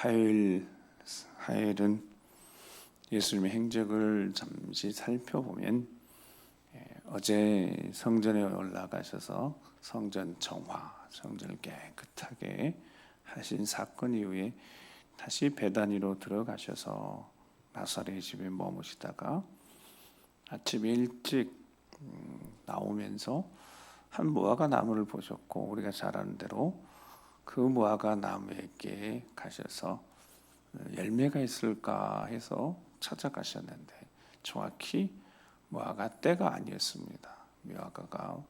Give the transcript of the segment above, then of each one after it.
화요일은 예수님의 행적을 잠시 살펴보면 어제 성전에 올라가셔서 성전 정화, 성전을 깨끗하게 하신 사건 이후에 다시 베다니로 들어가셔서 나사렛의 집에 머무시다가 아침에 일찍 나오면서 한 무화과 나무를 보셨고, 우리가 잘 아는 대로 그 무화과 나무에게 가셔서 열매가 있을까 해서 찾아가셨는데 정확히 무화과 때가 아니었습니다. 무화과가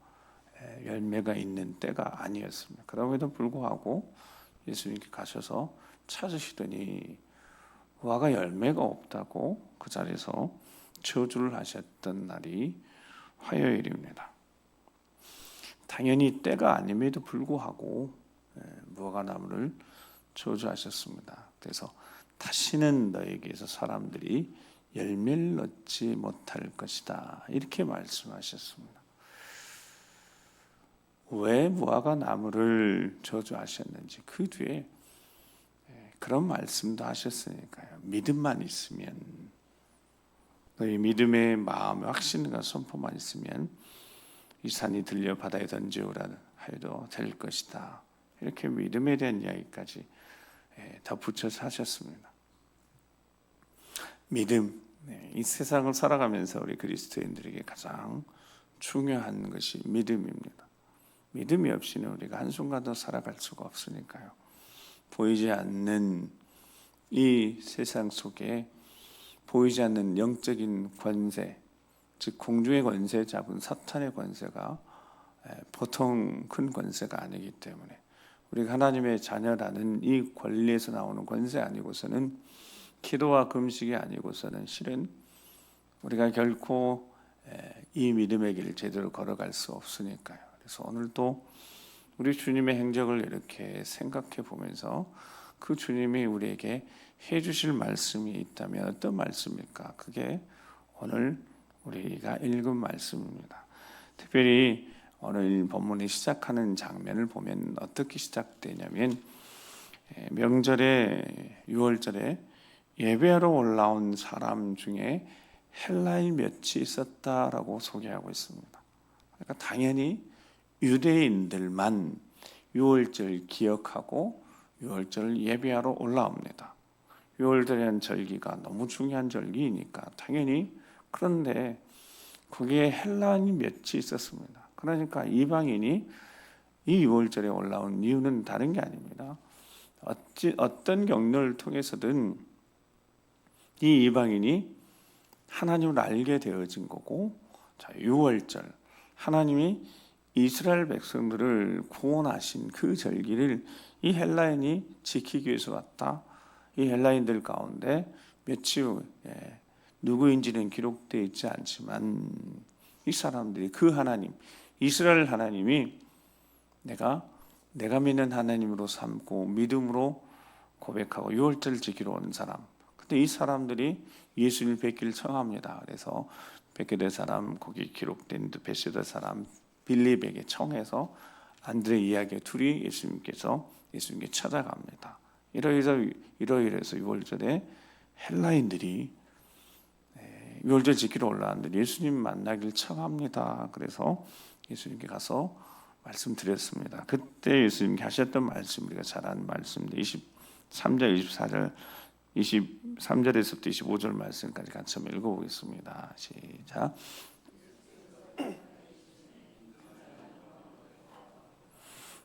열매가 있는 때가 아니었습니다. 그럼에도 불구하고 예수님께 가셔서 찾으시더니 무화과 열매가 없다고 그 자리에서 저주를 하셨던 날이 화요일입니다. 당연히 때가 아님에도 불구하고 무화과 나무를 저주하셨습니다. 그래서 다시는 너에게서 사람들이 열매를 얻지 못할 것이다, 이렇게 말씀하셨습니다. 왜 무화과 나무를 저주하셨는지 그 뒤에 그런 말씀도 하셨으니까요. 믿음만 있으면, 너희 믿음의 마음의 확신과 선포만 있으면 이 산이 들려 바다에 던지우라 하여도 될 것이다, 이렇게 믿음에 대한 이야기까지 덧붙여서 하셨습니다. 믿음, 이 세상을 살아가면서 우리 그리스도인들에게 가장 중요한 것이 믿음입니다. 믿음이 없이는 우리가 한순간도 살아갈 수가 없으니까요. 보이지 않는 이 세상 속에 보이지 않는 영적인 권세, 즉 공중의 권세 잡은 사탄의 권세가 보통 큰 권세가 아니기 때문에 우리가 하나님의 자녀라는 이 권리에서 나오는 권세 아니고서는, 기도와 금식이 아니고서는 실은 우리가 결코 이 믿음의 길을 제대로 걸어갈 수 없으니까요. 그래서 오늘도 우리 주님의 행적을 이렇게 생각해 보면서 그 주님이 우리에게 해주실 말씀이 있다면 어떤 말씀일까? 그게 오늘 우리가 읽은 말씀입니다. 특별히 오늘 본문이 시작하는 장면을 보면 어떻게 시작되냐면, 명절에 6월절에 예배하러 올라온 사람 중에 헬라인 몇이 있었다라고 소개하고 있습니다. 그러니까 당연히 유대인들만 6월절 기억하고 6월절 예배하러 올라옵니다. 6월절이라는 절기가 너무 중요한 절기이니까 당연히. 그런데 거기에 헬라인이 몇이 있었습니다. 그러니까 이방인이 이 6월절에 올라온 이유는 다른 게 아닙니다. 어떤 경로를 통해서든 이 이방인이 하나님을 알게 되어진 거고, 6월절 하나님이 이스라엘 백성들을 구원하신 그 절기를 이 헬라인이 지키기 위해서 왔다. 이 헬라인들 가운데 몇이 누구인지는 기록되어 있지 않지만 이 사람들이 그 하나님, 이스라엘 하나님이 내가 믿는 하나님으로 삼고 믿음으로 고백하고 6월절 지키러 오는 사람. 근데 이 사람들이 예수님을 뵙기를 청합니다. 그래서 뵙게 된 사람, 거기 기록된 베세다 사람 빌립에게 청해서 안드레 이야기의 둘이 예수님께 찾아갑니다. 이러해서 6월절에 헬라인들이 6월절 지키러 올라왔는데 예수님 만나길 청합니다. 그래서 예수님께 가서 말씀드렸습니다. 그때 예수님께 하셨던 말씀, 우리가 잘 아는 말씀인데 23절, 24절, 23절에서부터 25절 말씀까지 같이 한번 읽어보겠습니다. 시작.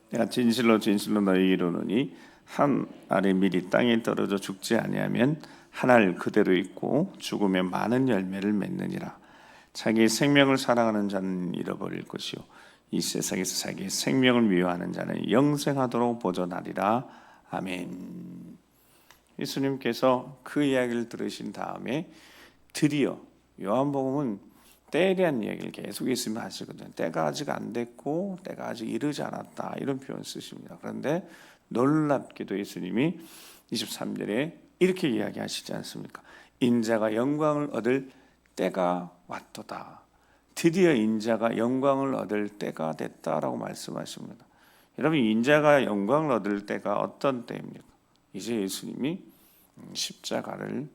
내가 진실로 너희에게 이르노니 한 알의 밀이 땅에 떨어져 죽지 아니하면 한 알 그대로 있고 죽으면 많은 열매를 맺느니라. 자기의 생명을 사랑하는 자는 잃어버릴 것이요 이 세상에서 자기의 생명을 미워하는 자는 영생하도록 보존하리라. 아멘. 예수님께서 그 이야기를 들으신 다음에 드디어, 요한복음은 때에 대한 이야기를 계속 예수님이 하시거든요. 때가 아직 안 됐고 때가 아직 이르지 않았다, 이런 표현 쓰십니다. 그런데 놀랍게도 예수님이 23절에 이렇게 이야기하시지 않습니까? 인자가 영광을 얻을 때가 왔도다. 드디어 인자가 영광을 얻을 때가 됐다라고 말씀하십니다. 여러분, 인자가 영광을 얻을 때가 어떤 때입니까? 이제 예수님이 십자가를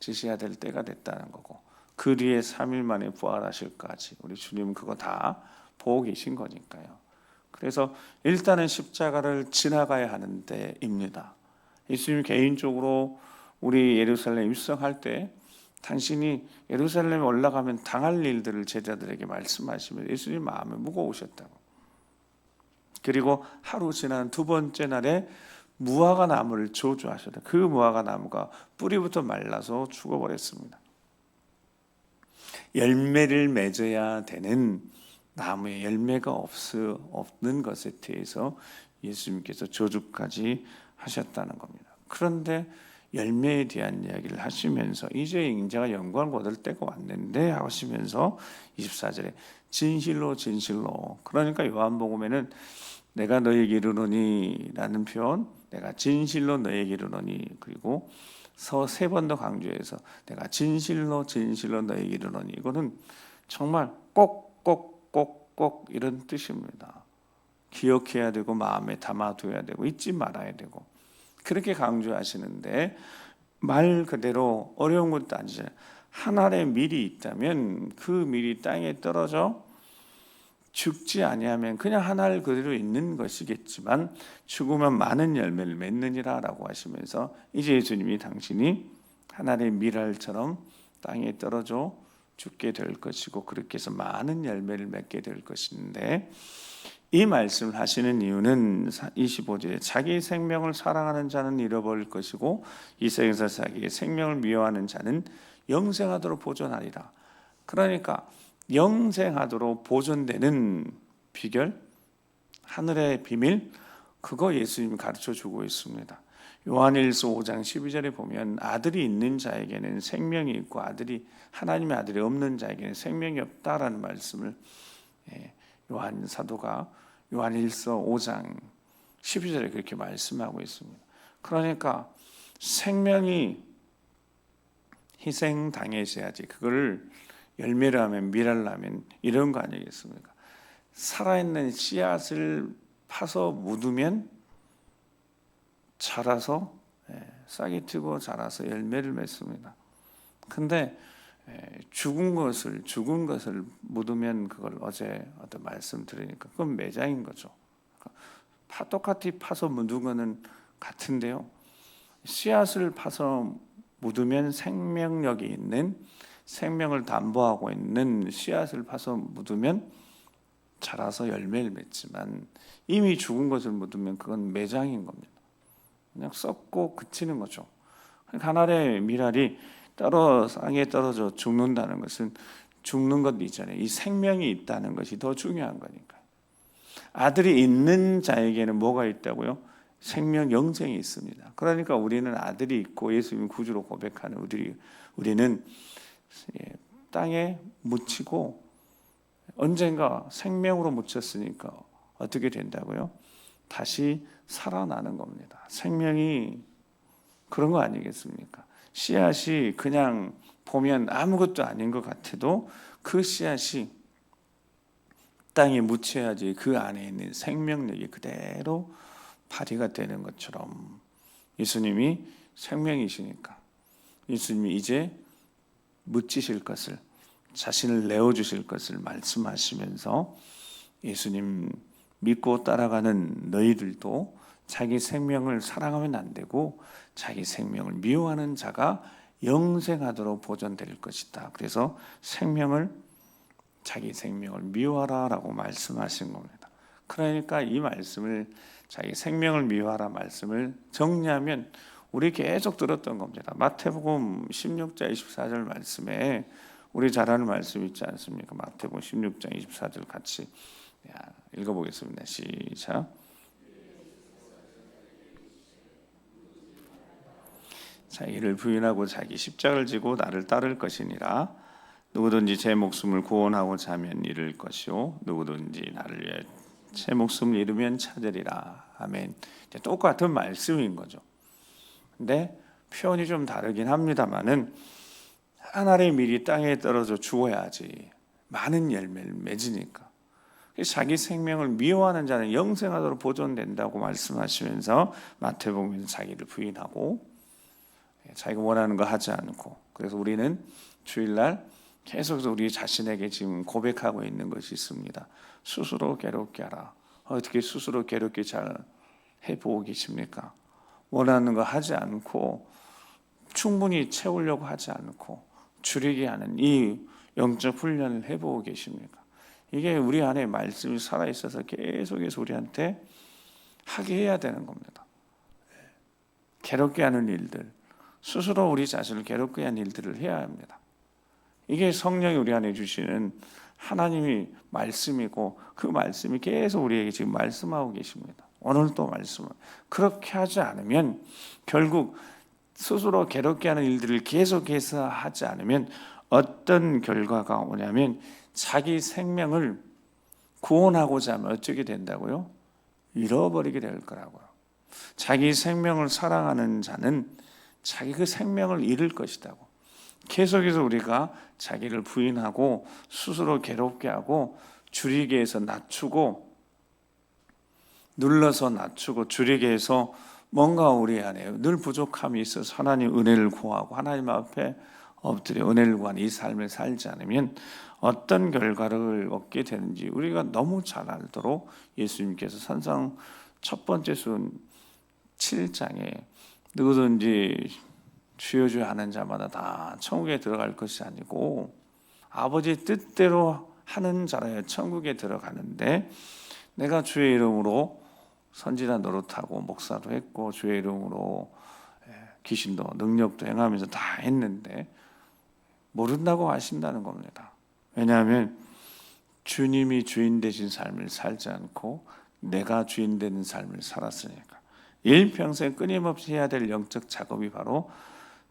지셔야 될 때가 됐다는 거고, 그 뒤에 3일 만에 부활하실까지 우리 주님은 그거 다 보고 계신 거니까요. 그래서 일단은 십자가를 지나가야 하는 때입니다. 예수님 개인적으로 우리 예루살렘 입성할 때 당신이 예루살렘에 올라가면 당할 일들을 제자들에게 말씀하시면 예수님 마음이 무거우셨다고. 그리고 하루 지난 두 번째 날에 무화과 나무를 저주하셨다. 그 무화과 나무가 뿌리부터 말라서 죽어버렸습니다. 열매를 맺어야 되는 나무에 열매가 없는 것에 대해서 예수님께서 저주까지 하셨다는 겁니다. 그런데 열매에 대한 이야기를 하시면서 이제 인자가 영광을 얻을 때가 왔는데 하시면서 24절에 진실로 진실로, 그러니까 요한복음에는 내가 너에게 이르노니 라는 표현, 내가 진실로 너에게 이르노니, 그리고 서 3번 더 강조해서 내가 진실로 진실로 너에게 이르노니, 이거는 정말 꼭 이런 뜻입니다. 기억해야 되고 마음에 담아둬야 되고 잊지 말아야 되고, 그렇게 강조하시는데 말 그대로 어려운 것도 아니잖아요. 한 알의 밀이 있다면 그 밀이 땅에 떨어져 죽지 아니하면 그냥 한 알 그대로 있는 것이겠지만 죽으면 많은 열매를 맺느니라 라고 하시면서 이제 예수님이 당신이 한 알의 밀알처럼 땅에 떨어져 죽게 될 것이고 그렇게 해서 많은 열매를 맺게 될 것인데, 이 말씀을 하시는 이유는 25절에 자기 생명을 사랑하는 자는 잃어버릴 것이고 이 세상에서 자기의 생명을 미워하는 자는 영생하도록 보존하리라. 그러니까 영생하도록 보존되는 비결, 하늘의 비밀, 그거 예수님이 가르쳐주고 있습니다. 요한일서 5장 12절에 보면 아들이 있는 자에게는 생명이 있고 하나님의 아들이 없는 자에게는 생명이 없다라는 말씀을 요한 사도가 요한일서 5장 12절에 그렇게 말씀하고 있습니다. 그러니까 생명이 희생당해져야지 그걸 열매를 하면 밀을 하면 이런 거 아니겠습니까? 살아있는 씨앗을 파서 묻으면 자라서 싹이 트고 자라서 열매를 맺습니다. 근데 죽은 것을 묻으면, 그걸 어제 어떤 말씀 들으니까 그건 매장인 거죠. 똑같이 파서 묻은 거는 같은데요, 씨앗을 파서 묻으면 생명력이 있는, 생명을 담보하고 있는 씨앗을 파서 묻으면 자라서 열매를 맺지만 이미 죽은 것을 묻으면 그건 매장인 겁니다. 그냥 썩고 그치는 거죠. 하나의 밀알이 땅에 떨어져 죽는다는 것은 죽는 것 있잖아요. 이 생명이 있다는 것이 더 중요한 거니까요. 아들이 있는 자에게는 뭐가 있다고요? 생명, 영생이 있습니다. 그러니까 우리는 아들이 있고 예수님 구주로 고백하는 우리는 땅에 묻히고 언젠가 생명으로 묻혔으니까 어떻게 된다고요? 다시 살아나는 겁니다. 생명이 그런 거 아니겠습니까? 씨앗이 그냥 보면 아무것도 아닌 것 같아도 그 씨앗이 땅에 묻혀야지 그 안에 있는 생명력이 그대로 발휘가 되는 것처럼 예수님이 생명이시니까 예수님이 이제 묻히실 것을, 자신을 내어주실 것을 말씀하시면서 예수님 믿고 따라가는 너희들도 자기 생명을 사랑하면 안 되고 자기 생명을 미워하는 자가 영생하도록 보존될 것이다. 그래서 자기 생명을 미워하라 라고 말씀하신 겁니다. 그러니까 이 말씀을, 자기 생명을 미워하라 말씀을 정리하면 우리 계속 들었던 겁니다. 마태복음 16장 24절 말씀에 우리 잘 아는 말씀 있지 않습니까? 마태복음 16장 24절 같이 읽어보겠습니다. 시작. 자기를 부인하고 자기 십자가를 지고 나를 따를 것이니라. 누구든지 제 목숨을 구원하고자 하면 잃을 것이요 누구든지 나를 위해 제 목숨을 잃으면 찾으리라. 아멘. 똑같은 말씀인 거죠. 근데 표현이 좀 다르긴 합니다만은 한 알의 밀이 땅에 떨어져 죽어야지 많은 열매를 맺으니까. 자기 생명을 미워하는 자는 영생하도록 보존된다고 말씀하시면서 마태복음에서 자기를 부인하고 자기가 원하는 거 하지 않고, 그래서 우리는 주일날 계속해서 우리 자신에게 지금 고백하고 있는 것이 있습니다. 스스로 괴롭게 하라. 어떻게 스스로 괴롭게 잘 해보고 계십니까? 원하는 거 하지 않고 충분히 채우려고 하지 않고 줄이게 하는 이 영적 훈련을 해보고 계십니까? 이게 우리 안에 말씀이 살아있어서 계속해서 우리한테 하게 해야 되는 겁니다. 괴롭게 하는 일들, 스스로 우리 자신을 괴롭게 하는 일들을 해야 합니다. 이게 성령이 우리 안에 주시는 하나님이 말씀이고, 그 말씀이 계속 우리에게 지금 말씀하고 계십니다. 오늘도 말씀을 그렇게 하지 않으면, 결국 스스로 괴롭게 하는 일들을 계속해서 하지 않으면 어떤 결과가 오냐면, 자기 생명을 구원하고자 하면 어쩌게 된다고요? 잃어버리게 될 거라고요. 자기 생명을 사랑하는 자는 자기 그 생명을 잃을 것이라고. 계속해서 우리가 자기를 부인하고 스스로 괴롭게 하고 줄이게 해서 낮추고, 눌러서 낮추고 줄이게 해서 뭔가 우리 안에 늘 부족함이 있어서 하나님 은혜를 구하고 하나님 앞에 엎드려 은혜를 구하는 이 삶을 살지 않으면 어떤 결과를 얻게 되는지 우리가 너무 잘 알도록 예수님께서 산상 첫 번째 순 7장에 누구든지 주여 주여 하는 자마다 다 천국에 들어갈 것이 아니고 아버지 뜻대로 하는 자라야 천국에 들어가는데, 내가 주의 이름으로 선지자 노릇하고 목사도 했고 주의 이름으로 귀신도 능력도 행하면서 다 했는데 모른다고 하신다는 겁니다. 왜냐하면 주님이 주인 되신 삶을 살지 않고 내가 주인 되는 삶을 살았으니까. 일평생 끊임없이 해야 될 영적 작업이 바로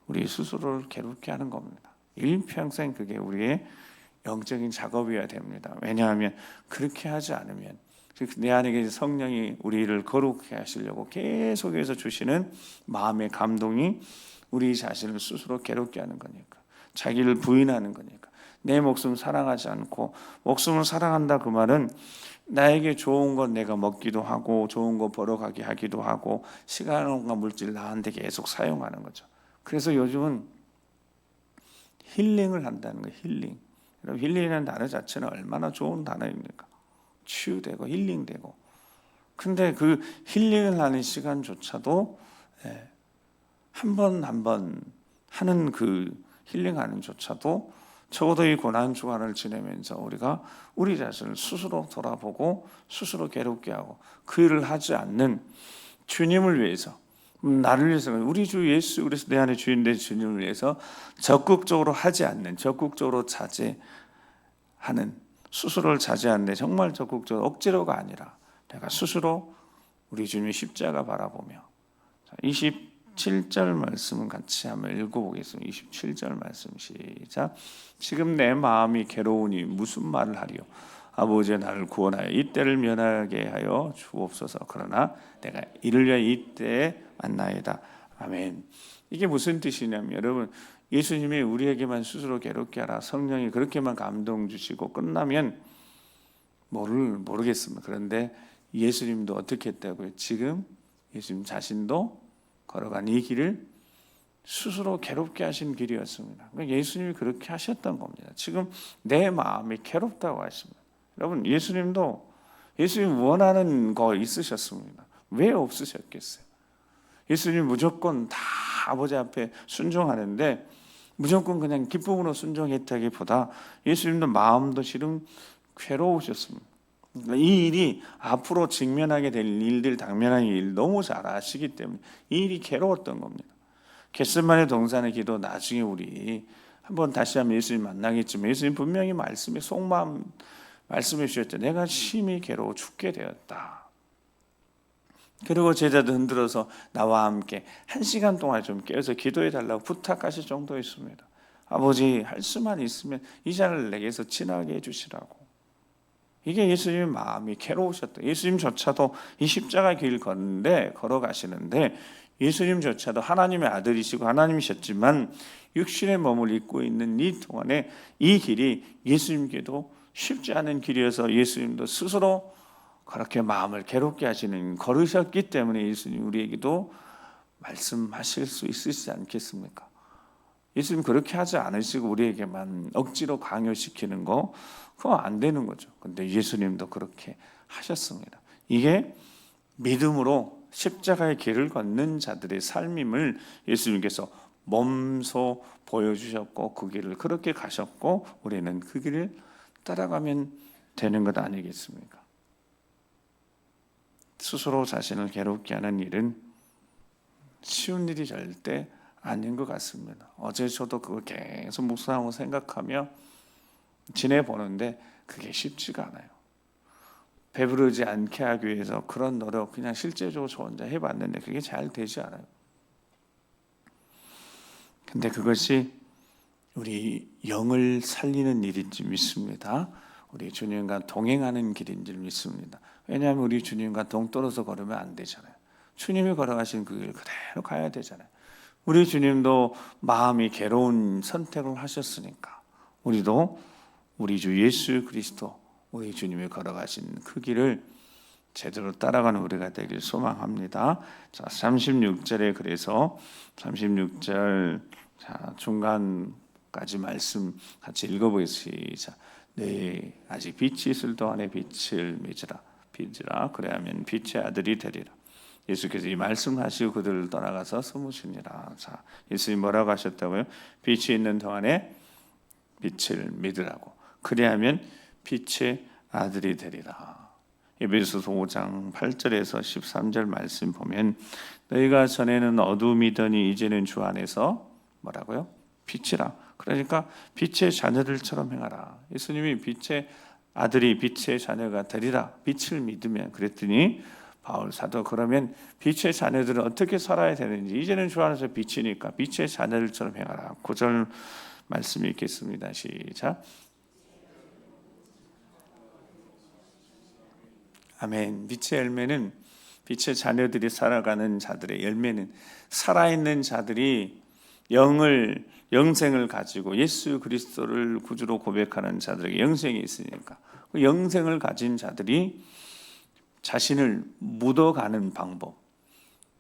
우리 스스로를 괴롭게 하는 겁니다. 일평생 그게 우리의 영적인 작업이어야 됩니다. 왜냐하면 그렇게 하지 않으면 내 안에 계신 성령이 우리를 거룩하게 하시려고 계속해서 주시는 마음의 감동이 우리 자신을 스스로 괴롭게 하는 거니까, 자기를 부인하는 거니까. 내 목숨 사랑하지 않고, 목숨을 사랑한다 그 말은 나에게 좋은 건 내가 먹기도 하고 좋은 거 벌어가게 하기도 하고 시간과 물질 나한테 계속 사용하는 거죠. 그래서 요즘은 힐링을 한다는 거예요. 힐링. 여러분, 힐링이라는 단어 자체는 얼마나 좋은 단어입니까? 치유되고 힐링되고. 근데 그 힐링을 하는 시간조차도 한 번 한 번 하는 그 힐링하는 조차도 적어도 이 고난 주간을 지내면서 우리가 우리 자신을 스스로 돌아보고 스스로 괴롭게 하고 그 일을 하지 않는 주님을 위해서, 나를 위해서, 우리 주 예수 그리스도 내 안에 주인 된 주님을 위해서 적극적으로 하지 않는, 적극적으로 자제하는, 스스로를 자제하는데 정말 적극적으로 억지로가 아니라 내가 스스로 우리 주님의 십자가 바라보며. 27절 말씀은 같이 한번 읽어보겠습니다. 27절 말씀 시작. 지금 내 마음이 괴로우니 무슨 말을 하리요? 아버지의 나를 구원하여 이때를 면하게 하여 주옵소서. 그러나 내가 이를 위하여 이때에 만나이다. 아멘. 이게 무슨 뜻이냐면, 여러분, 예수님이 우리에게만 스스로 괴롭게 하라, 성령이 그렇게만 감동 주시고 끝나면 모르겠습니다. 그런데 예수님도 어떻게 했다고요? 지금 예수님 자신도 걸어간 이 길을 스스로 괴롭게 하신 길이었습니다. 그러니까 예수님이 그렇게 하셨던 겁니다. 지금 내 마음이 괴롭다고 하십니다. 여러분, 예수님도 예수님 원하는 거 있으셨습니다. 왜 없으셨겠어요? 예수님 무조건 다 아버지 앞에 순종하는데 무조건 그냥 기쁨으로 순종했다기보다 예수님도 마음도 실은 괴로우셨습니다. 이 일이 앞으로 직면하게 될 일들, 당면한 일 너무 잘 아시기 때문에 이 일이 괴로웠던 겁니다. 겟세마네 동산의 기도 나중에 우리 한번 다시 한번 예수님 만나겠지만 예수님 분명히 말씀에 속마음 말씀해 주셨죠. 내가 심히 괴로워 죽게 되었다. 그리고 제자들 흔들어서 나와 함께 1시간 동안 좀 깨어서 기도해 달라고 부탁하실 정도였습니다. 아버지, 할 수만 있으면 이 잔을 내게서 지나게 해주시라고. 이게 예수님의 마음이 괴로우셨다. 예수님조차도 이 십자가 길 걸어가시는데 예수님조차도 하나님의 아들이시고 하나님이셨지만 육신의 몸을 입고 있는 이 동안에 이 길이 예수님께도 쉽지 않은 길이어서 예수님도 스스로 그렇게 마음을 괴롭게 하시는 걸으셨기 때문에 예수님 우리에게도 말씀하실 수 있으시지 않겠습니까? 예수님 그렇게 하지 않으시고 우리에게만 억지로 강요시키는 거 그거 안 되는 거죠. 근데 예수님도 그렇게 하셨습니다. 이게 믿음으로 십자가의 길을 걷는 자들의 삶임을 예수님께서 몸소 보여주셨고 그 길을 그렇게 가셨고 우리는 그 길을 따라가면 되는 것 아니겠습니까? 스스로 자신을 괴롭게 하는 일은 쉬운 일이 절대 아닌 것 같습니다. 어제 저도 그거 계속 묵상하고 생각하며 지내보는데 그게 쉽지가 않아요. 배부르지 않게 하기 위해서 그런 노력 그냥 실제적으로 저 혼자 해봤는데 그게 잘 되지 않아요. 근데 그것이 우리 영을 살리는 일인 줄 믿습니다. 우리 주님과 동행하는 길인 줄 믿습니다. 왜냐하면 우리 주님과 동떨어져 걸으면 안 되잖아요. 주님이 걸어가신 그 길 그대로 가야 되잖아요. 우리 주님도 마음이 괴로운 선택을 하셨으니까 우리도 우리 주 예수 그리스도 우리 주님이 걸어가신 그 길을 제대로 따라가는 우리가 되길 소망합니다. 자, 36절에 그래서 36절 자, 중간까지 말씀 같이 읽어보겠습니다. 네, 아직 빛이 있을 동안에 빛을 빚으라 그래야면 빛의 아들이 되리라. 예수께서 이 말씀하시고 그들을 떠나가서 숨으시니라. 자, 예수님 뭐라고 하셨다고요? 빛이 있는 동안에 빛을 믿으라고. 그래야면 빛의 아들이 되리라. 에베소서 5장 8절에서 13절 말씀 보면 너희가 전에는 어둠이더니 이제는 주 안에서 뭐라고요? 빛이라. 그러니까 빛의 자녀들처럼 행하라. 예수님이 빛의 아들이 빛의 자녀가 되리라. 빛을 믿으면 그랬더니 바울 사도 그러면 빛의 자녀들은 어떻게 살아야 되는지 이제는 주 안에서 빛이니까 빛의 자녀들처럼 행하라. 9절 말씀이 있겠습니다. 시작. 아멘. 빛의 열매는 빛의 자녀들이 살아가는 자들의 열매는 살아있는 자들이 영생을 가지고 예수 그리스도를 구주로 고백하는 자들에게 영생이 있으니까 그 영생을 가진 자들이 자신을 묻어가는 방법,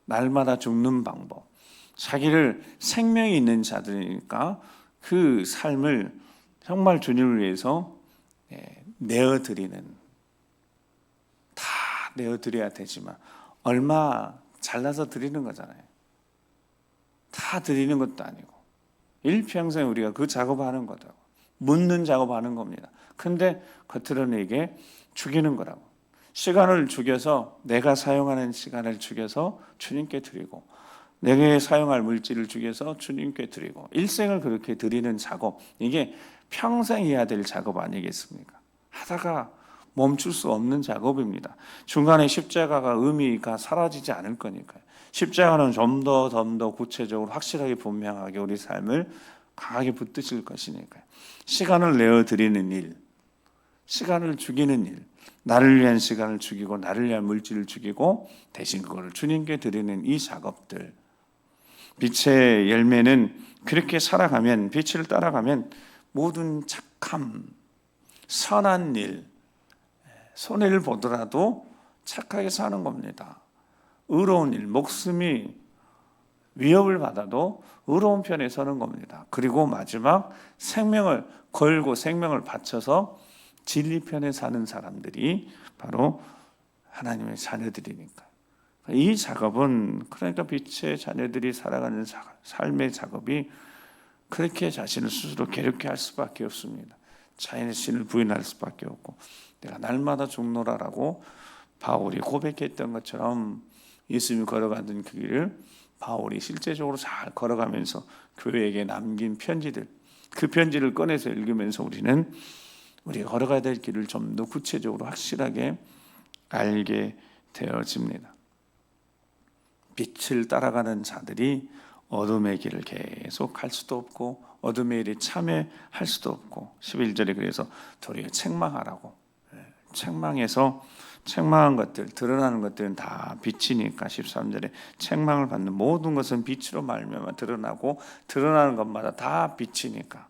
날마다 죽는 방법, 자기를 생명이 있는 자들이니까 그 삶을 정말 주님을 위해서 내어드리는, 다 내어드려야 되지만 얼마 잘라서 드리는 거잖아요. 다 드리는 것도 아니고 일평생 우리가 그 작업하는 거다. 묻는 작업하는 겁니다. 근데 겉으로는 이게 죽이는 거라고. 시간을 죽여서 내가 사용하는 시간을 죽여서 주님께 드리고 내게 사용할 물질을 죽여서 주님께 드리고 일생을 그렇게 드리는 작업, 이게 평생 해야 될 작업 아니겠습니까? 하다가 멈출 수 없는 작업입니다. 중간에 십자가가 의미가 사라지지 않을 거니까요. 십자가는 좀 더 구체적으로 확실하게 분명하게 우리 삶을 강하게 붙드실 것이니까요. 시간을 내어드리는 일, 시간을 죽이는 일, 나를 위한 시간을 죽이고 나를 위한 물질을 죽이고 대신 그거를 주님께 드리는 이 작업들, 빛의 열매는 그렇게 살아가면, 빛을 따라가면 모든 착함, 선한 일, 손해를 보더라도 착하게 사는 겁니다. 의로운 일, 목숨이 위협을 받아도 의로운 편에 서는 겁니다. 그리고 마지막 생명을 걸고 생명을 바쳐서 진리 편에 사는 사람들이 바로 하나님의 자녀들이니까. 이 작업은 그러니까 빛의 자녀들이 살아가는 삶의 작업이 그렇게 자신을 스스로 괴롭게 할 수밖에 없습니다. 자신의 신을 부인할 수밖에 없고 내가 날마다 죽노라라고 바울이 고백했던 것처럼 예수님이 걸어가던 그 길을 바울이 실제적으로 잘 걸어가면서 교회에게 남긴 편지들, 그 편지를 꺼내서 읽으면서 우리는 우리가 걸어가야 될 길을 좀 더 구체적으로 확실하게 알게 되어집니다. 빛을 따라가는 자들이 어둠의 길을 계속 갈 수도 없고 어둠의 일에 참여할 수도 없고 11절에 그래서 도리어 책망하라고, 책망해서 책망한 것들, 드러나는 것들은 다 빛이니까 13절에 책망을 받는 모든 것은 빛으로 말미암아 드러나고 드러나는 것마다 다 빛이니까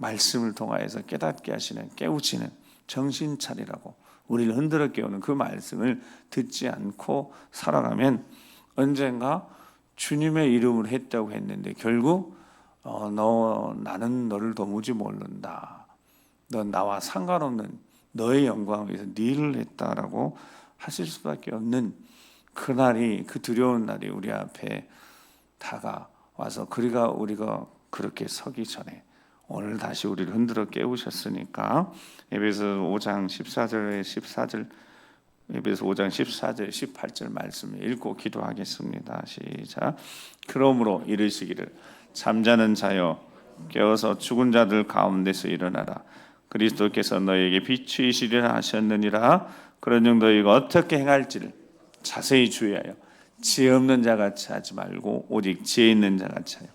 말씀을 통하여서 깨닫게 하시는, 깨우치는, 정신 차리라고 우리를 흔들어 깨우는 그 말씀을 듣지 않고 살아가면 언젠가 주님의 이름을 했다고 했는데 결국 나는 너를 도무지 모른다, 넌 나와 상관없는 너의 영광을 위해서 네 일을 했다라고 하실 수밖에 없는 그날이, 그 두려운 날이 우리 앞에 다가와서 우리가 그렇게 서기 전에 오늘 다시 우리를 흔들어 깨우셨으니까 에베소 5장 14절 에베소 5장 14절 18절 말씀을 읽고 기도하겠습니다. 시작. 그러므로 이르시기를 잠자는 자여 깨어서 죽은 자들 가운데서 일어나라. 그리스도께서 너에게 빛이시리라 하셨느니라. 그런즉 너희가 어떻게 행할지를 자세히 주의하여 지혜 없는 자 같이 하지 말고 오직 지혜 있는 자 같이 하여.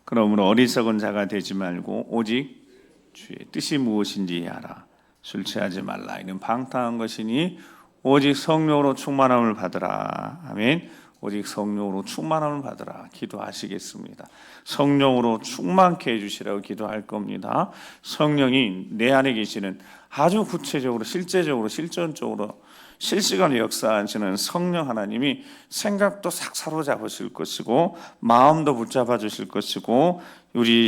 그러므로 어리석은 자가 되지 말고 오직 주의 뜻이 무엇인지 알아. 술 취하지 말라. 이는 방탕한 것이니 오직 성령으로 충만함을 받으라. 아멘. 오직 성령으로 충만함을 받으라. 기도하시겠습니다. 성령으로 충만케 해주시라고 기도할 겁니다. 성령이 내 안에 계시는 아주 구체적으로 실제적으로 실전적으로 실시간에 역사하시는 성령 하나님이 생각도 싹 사로잡으실 것이고 마음도 붙잡아 주실 것이고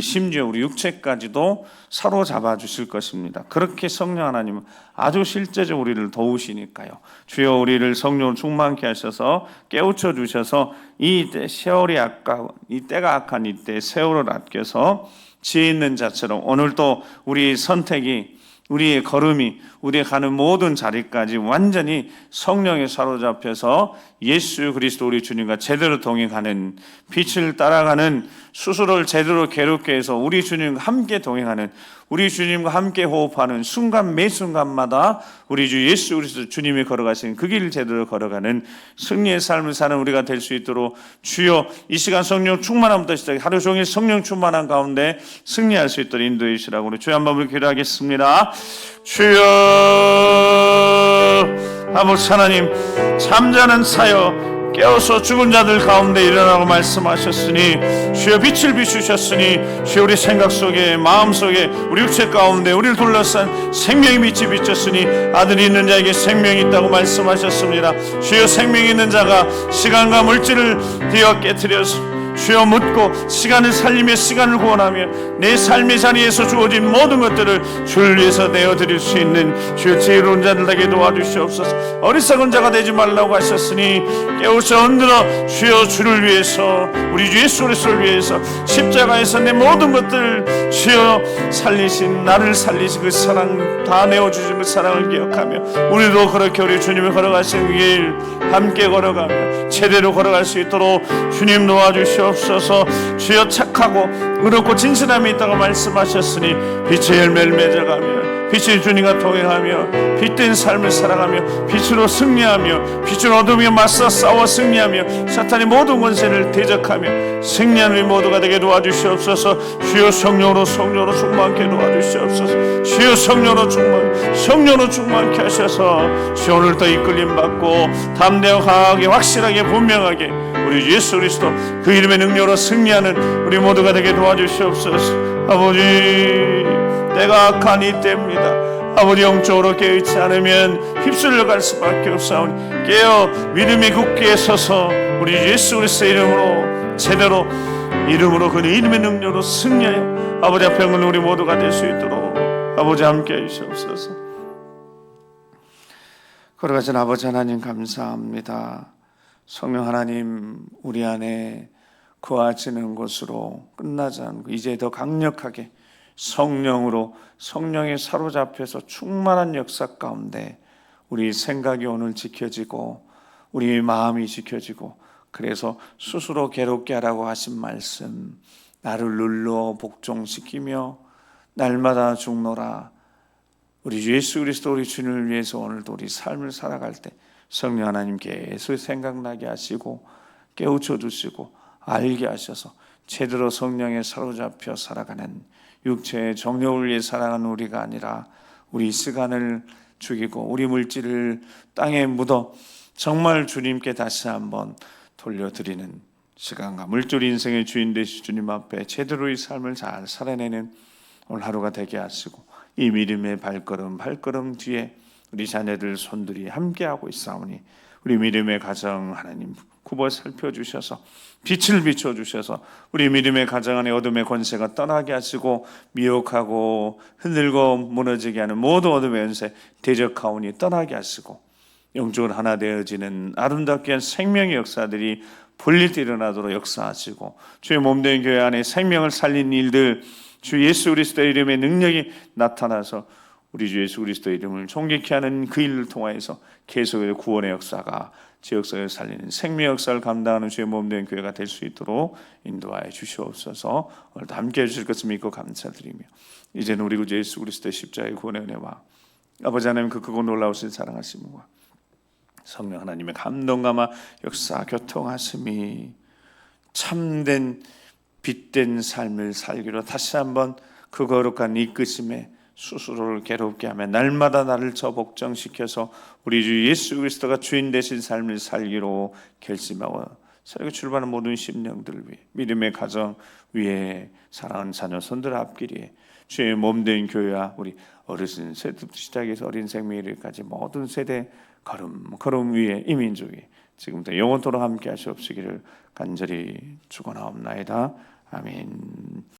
심지어 우리 육체까지도 사로잡아 주실 것입니다. 그렇게 성령 하나님은 아주 실제적으로 우리를 도우시니까요. 주여 우리를 성령으로 충만케 하셔서 깨우쳐 주셔서 이 때가 악한 이때 세월을 아껴서 지혜 있는 자처럼 오늘도 우리 선택이, 우리의 걸음이, 우리가 가는 모든 자리까지 완전히 성령에 사로잡혀서 예수 그리스도 우리 주님과 제대로 동행하는, 빛을 따라가는, 스스로를 제대로 괴롭게 해서 우리 주님과 함께 동행하는, 우리 주님과 함께 호흡하는 순간 매 순간마다 우리 주 예수 그리스도 주님이 걸어가신 그 길을 제대로 걸어가는 승리의 삶을 사는 우리가 될 수 있도록 주여 이 시간 성령 충만함부터 시작해 하루 종일 성령 충만한 가운데 승리할 수 있도록 인도해 주시라고 우리 주여 한번 기도하겠습니다. 주여 아버지 하나님, 잠자는 사여 깨어서 죽은 자들 가운데 일어나고 말씀하셨으니 주여 빛을 비추셨으니 주여 우리 생각 속에 마음 속에 우리 육체 가운데 우리를 둘러싼 생명의 빛이 비쳤으니 아들이 있는 자에게 생명이 있다고 말씀하셨습니다. 주여 생명이 있는 자가 시간과 물질을 되어 깨트려서 주여 묻고 시간을 살리며 시간을 구원하며 내 삶의 자리에서 주어진 모든 것들을 주를 위해서 내어드릴 수 있는 주여 지혜로운 자들에게 도와주시옵소서. 어리석은 자가 되지 말라고 하셨으니 깨우쳐 흔들어 주여 주를 위해서 우리 주 예수 그리스도를 위해서 십자가에서 내 모든 것들 주여 살리신 나를 살리신 그 사랑 다 내어주신 그 사랑을 기억하며 우리도 그렇게 우리 주님이 걸어가신 길 함께 걸어가며 제대로 걸어갈 수 있도록 주님 도와주시옵소서. 주여 착하고 의롭고 진실함이 있다고 말씀하셨으니 빛의 열매를 맺어가며 빛의 주님과 동행하며 빛된 삶을 살아가며 빛으로 승리하며 빛으로 어둠에 맞서 싸워 승리하며 사탄의 모든 권세를 대적하며 승리하는 우리 모두가 되게 도와주시옵소서. 주여 성령으로 충만케 도와주시옵소서. 주여 성령으로 충만케 하셔서 주여 오늘도 이끌림 받고 담대하고 강하게 확실하게 분명하게 우리 예수 그리스도 그 이름의 능력으로 승리하는 우리 모두가 되게 도와주시옵소서. 아버지, 때가 악한 이 때입니다. 아버지, 영적으로 깨어있지 않으면 휩쓸려 갈 수밖에 없사오니 깨어 믿음의 굳게 서서 우리 예수 그리스도의 이름으로 제대로 이름으로 그 이름의 능력으로 승리하여 아버지 앞에 있는 우리 모두가 될 수 있도록 아버지 함께 해주시옵소서. 걸어가신 아버지 하나님 감사합니다. 성령 하나님 우리 안에 거하시는 것으로 끝나지 않고 이제 더 강력하게 성령에 사로잡혀서 충만한 역사 가운데 우리 생각이 오늘 지켜지고 우리 마음이 지켜지고 그래서 스스로 괴롭게 하라고 하신 말씀 나를 눌러 복종시키며 날마다 죽노라. 우리 예수 그리스도 우리 주님을 위해서 오늘도 우리 삶을 살아갈 때 성령 하나님 계속 생각나게 하시고 깨우쳐 주시고 알게 하셔서 제대로 성령에 사로잡혀 살아가는 육체의 정욕을 위해 살아가는 우리가 아니라 우리 시간을 죽이고 우리 물질을 땅에 묻어 정말 주님께 다시 한번 돌려드리는 시간과 물질 인생의 주인 되시 주님 앞에 제대로 이 삶을 잘 살아내는 오늘 하루가 되게 하시고, 이 믿음의 발걸음 뒤에 우리 자녀들 손들이 함께하고 있사오니 우리 믿음의 가정 하나님 굽어 살펴주셔서 빛을 비춰주셔서 우리 믿음의 가정 안에 어둠의 권세가 떠나게 하시고, 미혹하고 흔들고 무너지게 하는 모든 어둠의 권세 대적하오니 떠나게 하시고, 영적으로 하나 되어지는 아름답게 한 생명의 역사들이 볼일 때 일어나도록 역사하시고, 주의 몸된 교회 안에 생명을 살린 일들, 주 예수 그리스도의 이름의 능력이 나타나서 우리 주 예수 그리스도의 이름을 존귀케 하는 그 일을 통하여서 계속의 구원의 역사가 지역사회를 살리는 생명 역사를 감당하는 주의 몸된 교회가 될 수 있도록 인도하여 주시옵소서. 오늘도 함께해 주실 것을 믿고 감사드리며, 이제는 우리 구 예수 그리스도의 십자가의 구원의 은혜와 아버지 하나님 그 크고 놀라우신 사랑하심과 성령 하나님의 감동감화 역사 교통하심이 참된 빛된 삶을 살기로 다시 한번 그 거룩한 이끄심에 스스로를 괴롭게 하며 날마다 나를 저복정시켜서 우리 주 예수 그리스도가 주인 되신 삶을 살기로 결심하고 새롭게 출발하는 모든 심령들을 위해, 믿음의 가정 위에 사랑하는 자녀 손들 앞길에 주의 몸된 교회와 우리 어르신 세대부터 시작해서 어린 생명일까지 모든 세대 걸음 위에 이 민족이 지금부터 영원토록 함께 하시옵시기를 간절히 축원하옵나이다. 아멘.